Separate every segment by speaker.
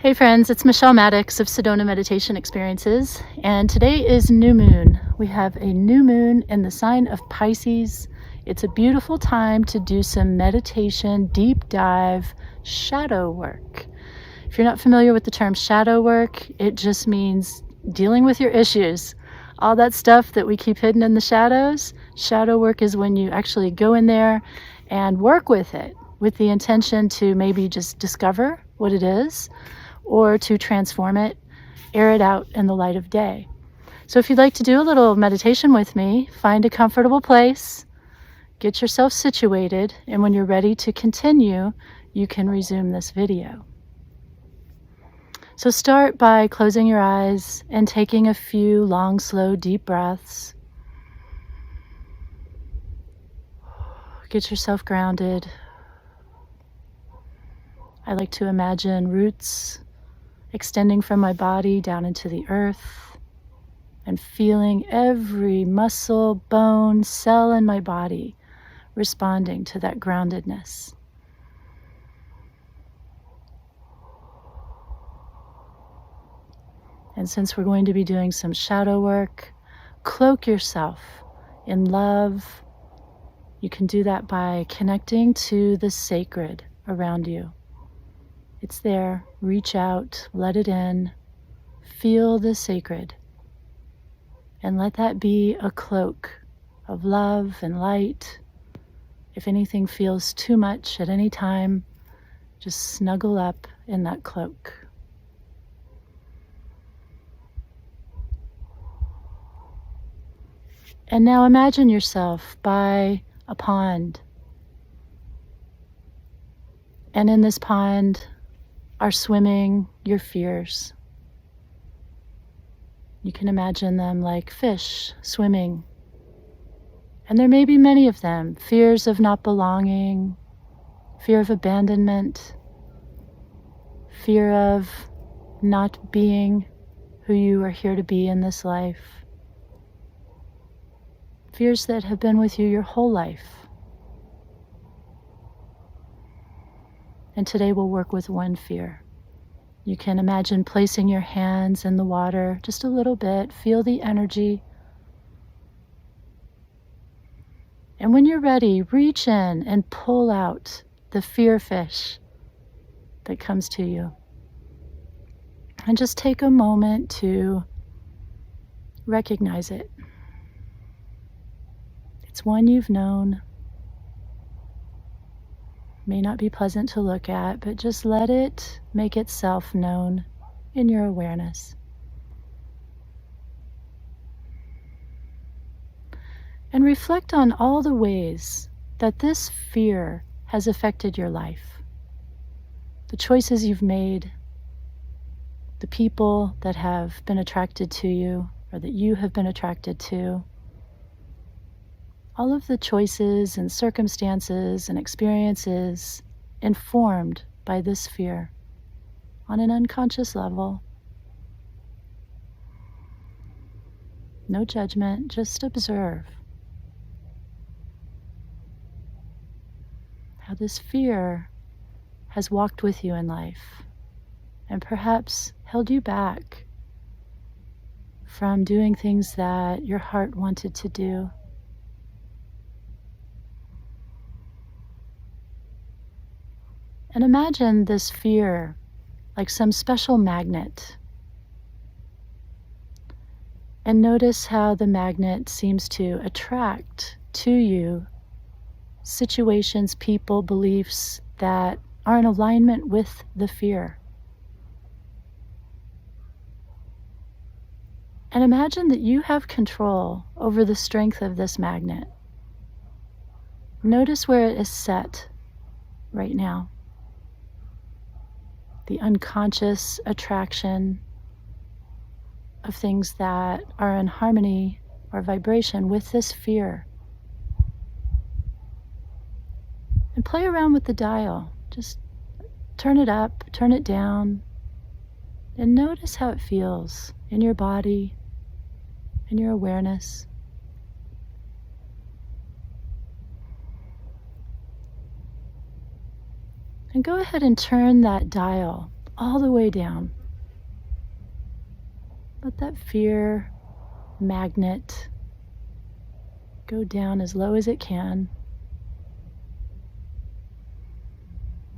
Speaker 1: Hey friends, it's Michele Mattix of Sedona Meditation Experiences, and today is new moon. We have a new moon in the sign of Pisces. It's a beautiful time to do some meditation, deep dive, shadow work. If you're not familiar with the term shadow work, it just means dealing with your issues. All that stuff that we keep hidden in the shadows, shadow work is when you actually go in there and work with it with the intention to maybe just discover what it is, or to transform it, air it out in the light of day. So if you'd like to do a little meditation with me, find a comfortable place, get yourself situated, and when you're ready to continue, you can resume this video. So start by closing your eyes and taking a few long, slow, deep breaths. Get yourself grounded. I like to imagine roots extending from my body down into the earth and feeling every muscle, bone, cell in my body responding to that groundedness. And since we're going to be doing some shadow work, cloak yourself in love. You can do that by connecting to the sacred around you. It's there. Reach out, let it in, feel the sacred, and let that be a cloak of love and light. If anything feels too much at any time, just snuggle up in that cloak. And now imagine yourself by a pond. And in this pond are swimming your fears. You can imagine them like fish swimming. And there may be many of them. Fears of not belonging, fear of abandonment, fear of not being who you are here to be in this life. Fears that have been with you your whole life. And today we'll work with one fear. You can imagine placing your hands in the water just a little bit, feel the energy. And when you're ready, reach in and pull out the fear fish that comes to you. And just take a moment to recognize it. It's one you've known. May not be pleasant to look at, but just let it make itself known in your awareness. And reflect on all the ways that this fear has affected your life. The choices you've made, the people that have been attracted to you or that you have been attracted to. All of the choices and circumstances and experiences informed by this fear on an unconscious level. No judgment, just observe how this fear has walked with you in life and perhaps held you back from doing things that your heart wanted to do. And imagine this fear like some special magnet. And notice how the magnet seems to attract to you situations, people, beliefs that are in alignment with the fear. And imagine that you have control over the strength of this magnet. Notice where it is set right now. The unconscious attraction of things that are in harmony or vibration with this fear. And play around with the dial. Just turn it up, turn it down, and notice how it feels in your body, in your awareness. And go ahead and turn that dial all the way down. Let that fear magnet go down as low as it can.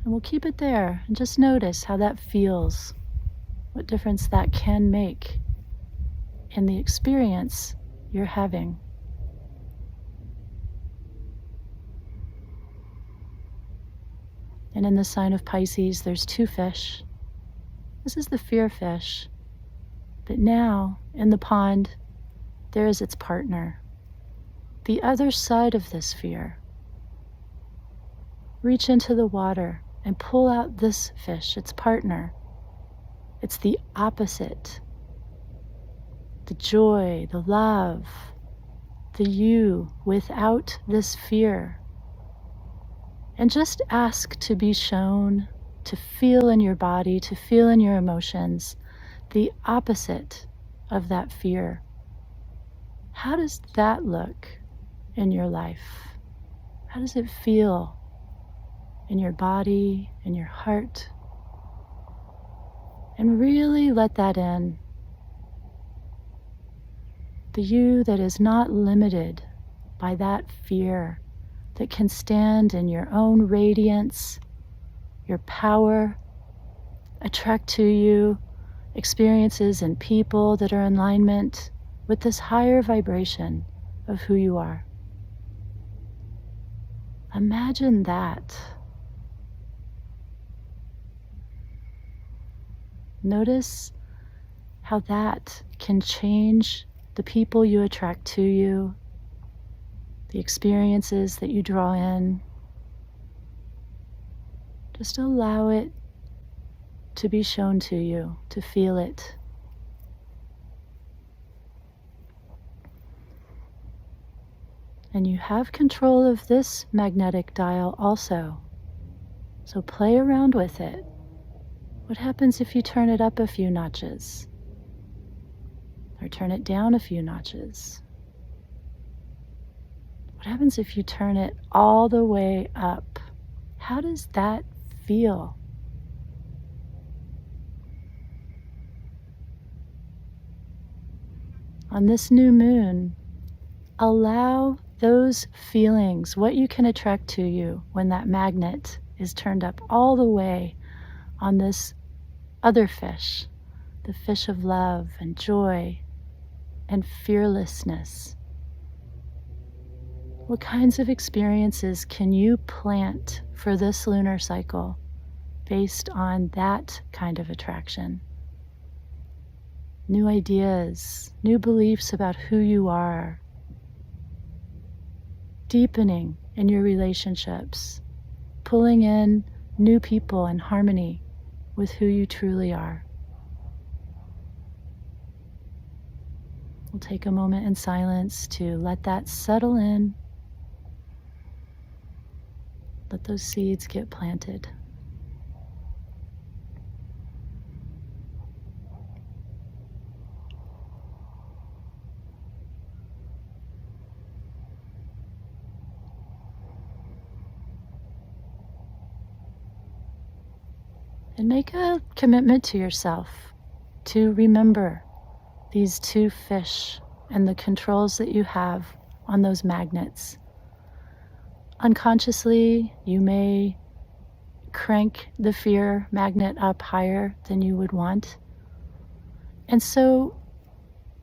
Speaker 1: And we'll keep it there and just notice how that feels, what difference that can make in the experience you're having. And in the sign of Pisces, there's two fish. This is the fear fish. But now, in the pond, there is its partner. The other side of this fear. Reach into the water and pull out this fish, its partner. It's the opposite. The joy, the love, the you without this fear. And just ask to be shown, to feel in your body, to feel in your emotions, the opposite of that fear. How does that look in your life? How does it feel in your body, in your heart? And really let that in. The you that is not limited by that fear, that can stand in your own radiance, your power, attract to you experiences and people that are in alignment with this higher vibration of who you are. Imagine that. Notice how that can change the people you attract to you, the experiences that you draw in. Just allow it to be shown to you, to feel it. And you have control of this magnetic dial also. So play around with it. What happens if you turn it up a few notches? Or turn it down a few notches? What happens if you turn it all the way up? How does that feel? On this new moon, allow those feelings, what you can attract to you when that magnet is turned up all the way on this other fish, the fish of love and joy and fearlessness. What kinds of experiences can you plant for this lunar cycle based on that kind of attraction? New ideas, new beliefs about who you are, deepening in your relationships, pulling in new people in harmony with who you truly are. We'll take a moment in silence to let that settle in. Let those seeds get planted. And make a commitment to yourself to remember these two fish and the controls that you have on those magnets. Unconsciously, you may crank the fear magnet up higher than you would want. And so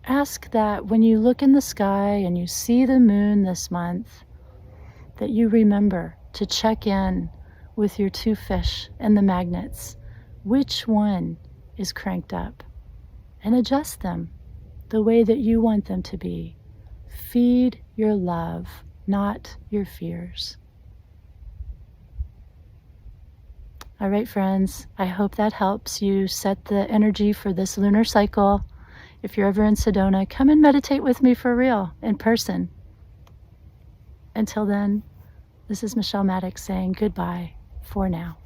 Speaker 1: ask that when you look in the sky and you see the moon this month, that you remember to check in with your two fish and the magnets. Which one is cranked up? And adjust them the way that you want them to be. Feed your love, not your fears. All right, friends, I hope that helps you set the energy for this lunar cycle. If you're ever in Sedona, come and meditate with me for real, in person. Until then, this is Michele Mattix saying goodbye for now.